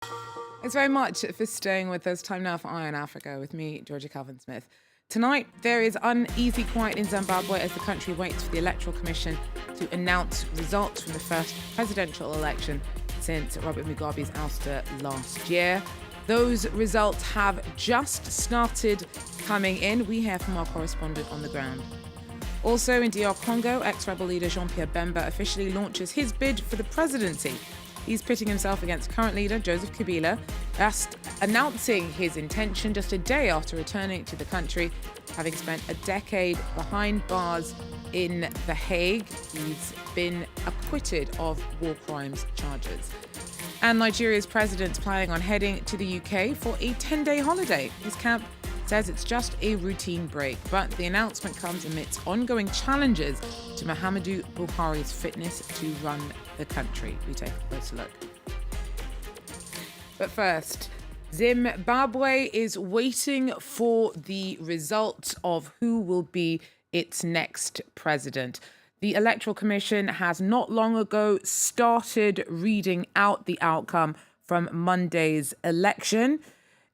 Thanks very much for staying with us. Time now for Eye on Africa with me, Georgia Calvin-Smith. Tonight, there is uneasy quiet in Zimbabwe as the country waits for the Electoral Commission to announce results from the first presidential election since Robert Mugabe's ouster last year. Those results have just started coming in. We hear from our correspondent on the ground. Also in DR Congo, ex-rebel leader Jean-Pierre Bemba officially launches his bid for the presidency. He's pitting himself against current leader Joseph Kabila, just announcing his intention just a day after returning to the country, having spent a decade behind bars in The Hague. He's been acquitted of war crimes charges. And Nigeria's president's planning on heading to the UK for a 10-day holiday. His camp says it's just a routine break, but the announcement comes amidst ongoing challenges to Muhammadu Buhari's fitness to run the country. We take a closer look. But first, Zimbabwe is waiting for the results of who will be its next president. The Electoral Commission has not long ago started reading out the outcome from Monday's election.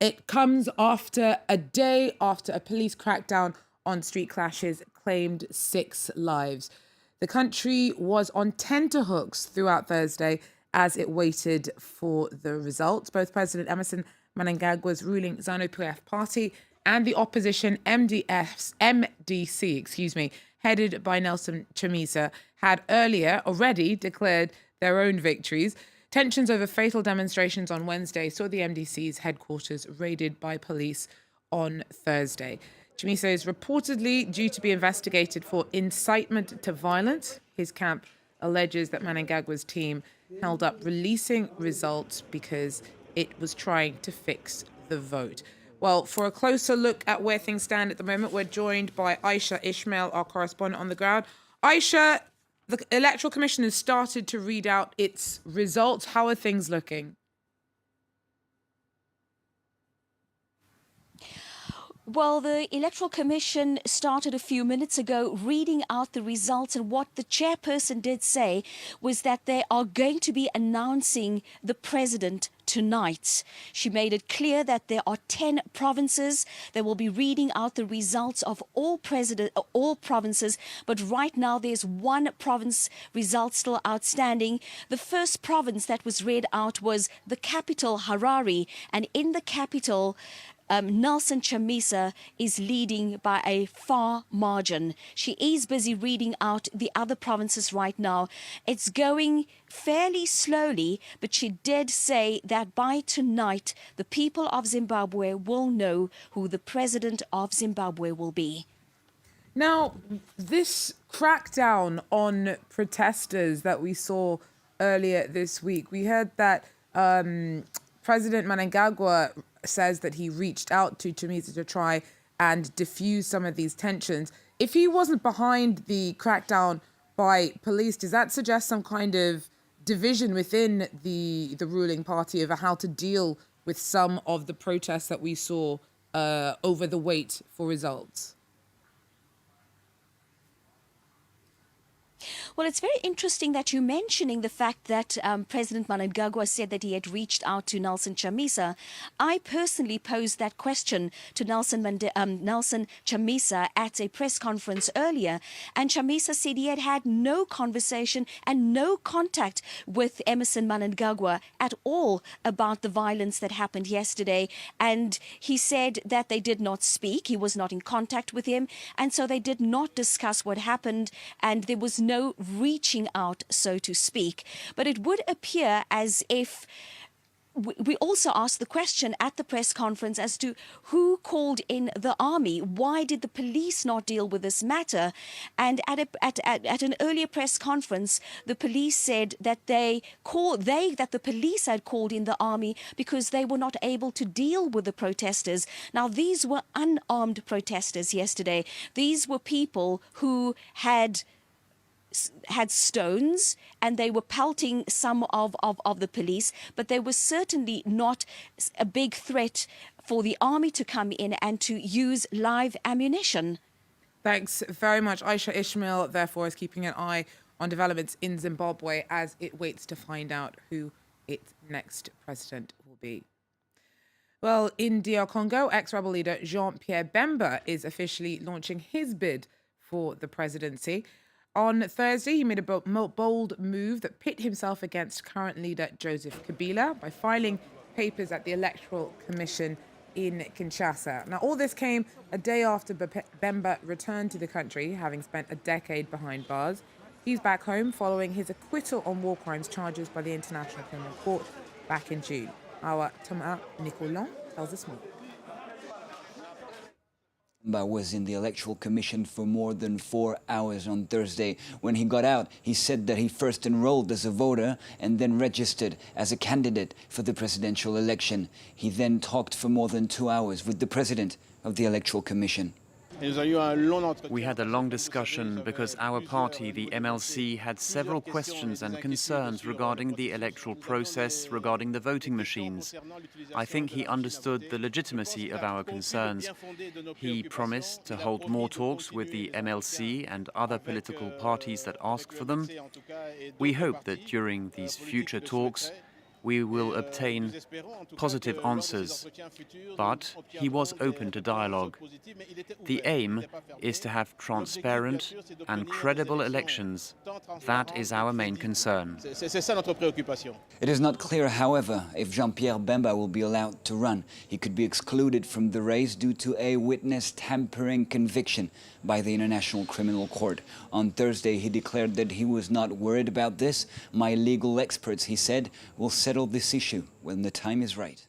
It comes after a day after a police crackdown on street clashes claimed 6 lives. The country was on tenterhooks throughout Thursday as it waited for the results. Both President Emerson Mnangagwa's ruling ZANU-PF party and the opposition MDC, headed by Nelson Chamisa, had earlier already declared their own victories. Tensions over fatal demonstrations on Wednesday saw the MDC's headquarters raided by police on Thursday. Chamisa is reportedly due to be investigated for incitement to violence. His camp alleges that Mnangagwa's team held up releasing results because it was trying to fix the vote. Well, for a closer look at where things stand at the moment, we're joined by Aisha Ishmael, our correspondent on the ground. Aisha, the Electoral Commission has started to read out its results. How are things looking? Well, the Electoral Commission started a few minutes ago reading out the results, and what the chairperson did say was that they are going to be announcing the president tonight. She made it clear that there are 10 provinces. They will be reading out the results of all provinces, but right now there's one province result still outstanding. The first province that was read out was the capital, Harare, and in the capital, Nelson Chamisa is leading by a far margin. She is busy reading out the other provinces right now. It's going fairly slowly, but she did say that by tonight, the people of Zimbabwe will know who the president of Zimbabwe will be. Now, this crackdown on protesters that we saw earlier this week, we heard that President Mnangagwa says that he reached out to Chamisa to try and diffuse some of these tensions. If he wasn't behind the crackdown by police, does that suggest some kind of division within the ruling party over how to deal with some of the protests that we saw over the wait for results? Well, it's very interesting that you're mentioning the fact that President Mnangagwa said that he had reached out to Nelson Chamisa. I personally posed that question to Nelson Chamisa at a press conference earlier, and Chamisa said he had had no conversation and no contact with Emerson Mnangagwa at all about the violence that happened yesterday, and he said that they did not speak. He was not in contact with him, and so they did not discuss what happened, and there was no reaching out, so to speak. But it would appear as if we also asked the question at the press conference as to who called in the army. Why did the police not deal with this matter? And at an earlier press conference, the police said that the police had called in the army because they were not able to deal with the protesters. Now, these were unarmed protesters yesterday. These were people who had stones, and they were pelting some of the police, but there was certainly not a big threat for the army to come in and to use live ammunition. Thanks very much. Aisha Ishmael, therefore, is keeping an eye on developments in Zimbabwe as it waits to find out who its next president will be. Well, in DR Congo, ex-rebel leader Jean-Pierre Bemba is officially launching his bid for the presidency. On Thursday, he made a bold move that pit himself against current leader Joseph Kabila by filing papers at the Electoral Commission in Kinshasa. Now, all this came a day after Bemba returned to the country, having spent a decade behind bars. He's back home following his acquittal on war crimes charges by the International Criminal Court back in June. Our Thomas Nicolon tells us more. Bemba was in the Electoral Commission for more than 4 hours on Thursday. When he got out, he said that he first enrolled as a voter and then registered as a candidate for the presidential election. He then talked for more than 2 hours with the president of the Electoral Commission. We had a long discussion because our party, the MLC, had several questions and concerns regarding the electoral process, regarding the voting machines. I think he understood the legitimacy of our concerns. He promised to hold more talks with the MLC and other political parties that ask for them. We hope that during these future talks, we will obtain positive answers, but he was open to dialogue. The aim is to have transparent and credible elections. That is our main concern. It is not clear, however, if Jean-Pierre Bemba will be allowed to run. He could be excluded from the race due to a witness tampering conviction by the International Criminal Court. On Thursday, he declared that he was not worried about this. My legal experts, he said, will settle this issue when the time is right.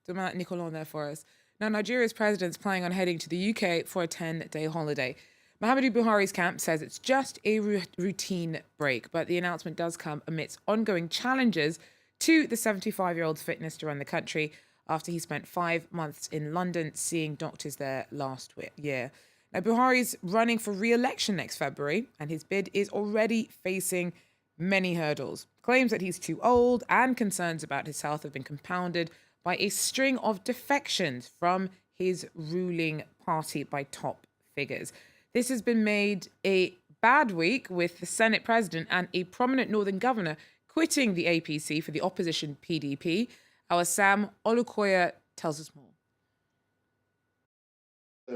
Thomas Nicolon there for us. Now, Nigeria's president's planning on heading to the UK for a 10-day holiday. Muhammadu Buhari's camp says it's just a routine break, but the announcement does come amidst ongoing challenges to the 75-year-old's fitness to run the country after he spent 5 months in London seeing doctors there last year. Now, Buhari's running for re-election next February, and his bid is already facing many hurdles. Claims that he's too old and concerns about his health have been compounded by a string of defections from his ruling party by top figures. This has been made a bad week with the Senate president and a prominent northern governor quitting the APC for the opposition PDP. Our Sam Olukoya tells us more.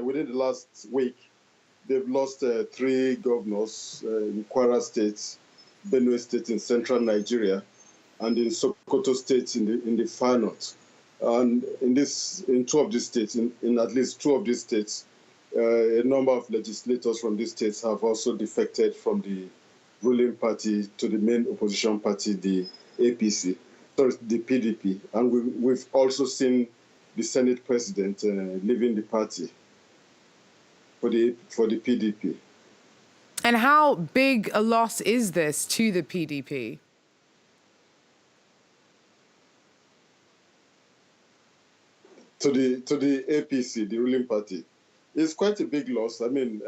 Within the last week, they've lost 3 governors in Kwara State, Benue State in central Nigeria, and in Sokoto State in the far north. And in 2 of these states, in at least 2 of these states, a number of legislators from these states have also defected from the ruling party to the main opposition party, the APC, sorry, the PDP. And we've also seen the Senate president leaving the party for the PDP. And how big a loss is this to the PDP? To the APC, the ruling party, it's quite a big loss. I mean,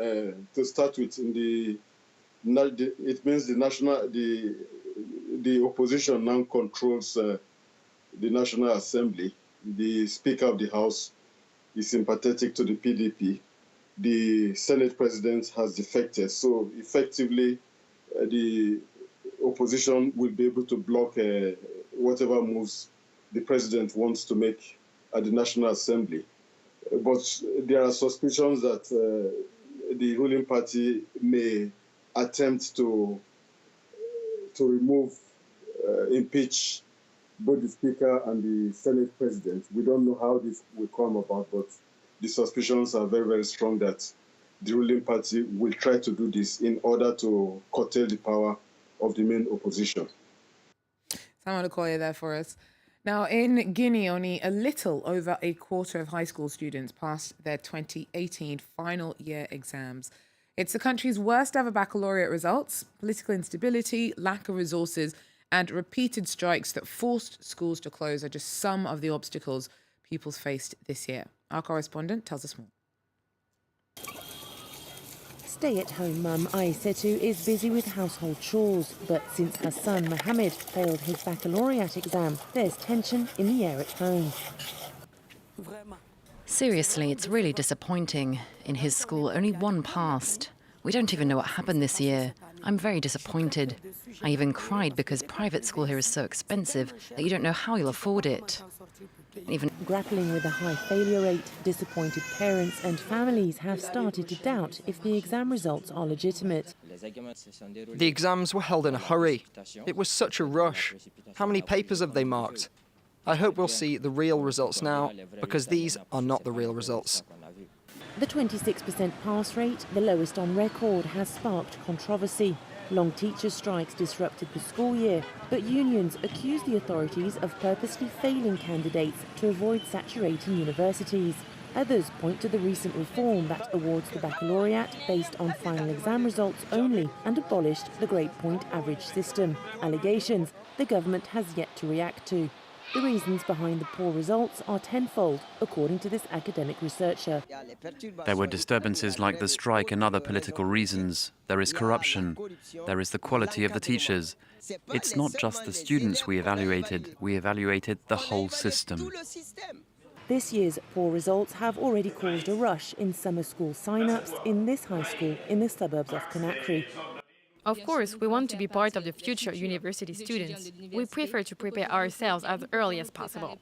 to start with, it means the opposition now controls the National Assembly. The Speaker of the House is sympathetic to the PDP. The Senate president has defected, so effectively, the opposition will be able to block whatever moves the president wants to make at the National Assembly. But there are suspicions that the ruling party may attempt to remove, impeach both the Speaker and the Senate president. We don't know how this will come about, but the suspicions are very, very strong that the ruling party will try to do this in order to curtail the power of the main opposition. Someone Okoye there for us. Now, in Guinea, only a little over a quarter of high school students passed their 2018 final year exams. It's the country's worst ever baccalaureate results. Political instability, lack of resources, and repeated strikes that forced schools to close are just some of the obstacles pupils faced this year. Our correspondent tells us more. Stay-at-home mum Aisetu is busy with household chores, but since her son Mohammed failed his baccalaureate exam, there's tension in the air at home. Seriously, it's really disappointing. In his school, only one passed. We don't even know what happened this year. I'm very disappointed. I even cried because private school here is so expensive that you don't know how you'll afford it. Even Grappling with a high failure rate, disappointed parents and families have started to doubt if the exam results are legitimate. The exams were held in a hurry. It was such a rush. How many papers have they marked? I hope we'll see the real results now, because these are not the real results. The 26% pass rate, the lowest on record, has sparked controversy. Long teacher strikes disrupted the school year, but unions accuse the authorities of purposely failing candidates to avoid saturating universities. Others point to the recent reform that awards the baccalaureate based on final exam results only and abolished the grade point average system. Allegations the government has yet to react to. The reasons behind the poor results are tenfold, according to this academic researcher. There were disturbances like the strike and other political reasons. There is corruption. There is the quality of the teachers. It's not just the students we evaluated the whole system. This year's poor results have already caused a rush in summer school sign-ups in this high school in the suburbs of Conakry. Of course, we want to be part of the future university students. We prefer to prepare ourselves as early as possible.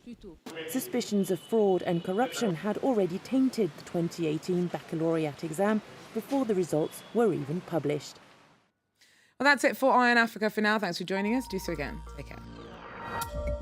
Suspicions of fraud and corruption had already tainted the 2018 baccalaureate exam before the results were even published. Well, that's it for Eye on Africa for now. Thanks for joining us. Do so again. Take care.